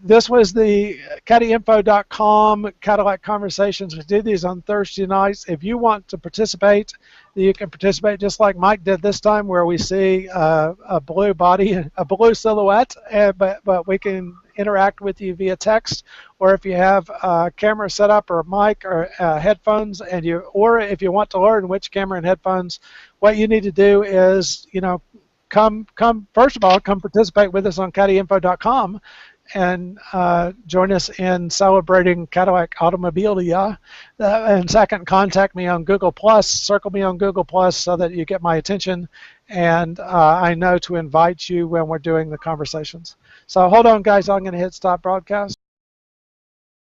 This was the CaddyInfo.com Cadillac Conversations. We do these on Thursday nights. If you want to participate, you can participate just like Mike did this time, where we see a blue body, a blue silhouette, but we can interact with you via text, or if you have a camera set up or a mic or headphones, or if you want to learn which camera and headphones, what you need to do is, come first of all, come participate with us on CaddyInfo.com. And join us in celebrating Cadillac Automobilia. And second, contact me on Google+, circle me on Google+, so that you get my attention, and I know to invite you when we're doing the conversations. So hold on, guys. I'm going to hit stop broadcast.